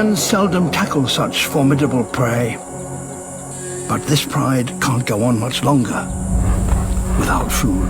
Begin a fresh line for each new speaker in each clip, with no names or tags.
Lions seldom tackle such formidable prey. But this pride can't go on much longer without food.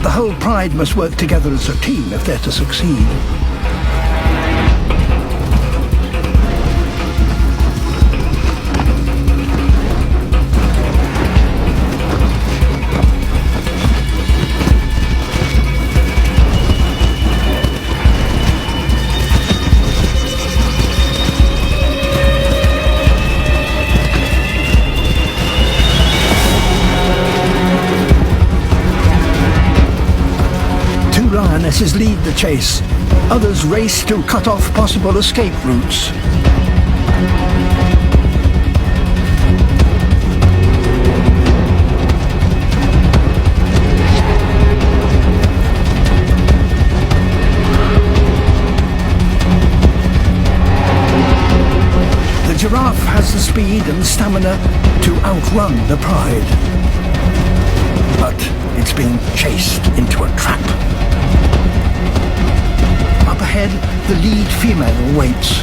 The whole pride must work together as a team if they're to succeed. Lionesses lead the chase. Others race to cut off possible escape routes. The giraffe has the speed and stamina to outrun the pride. But it's being chased into a trap. Up ahead, the lead female waits.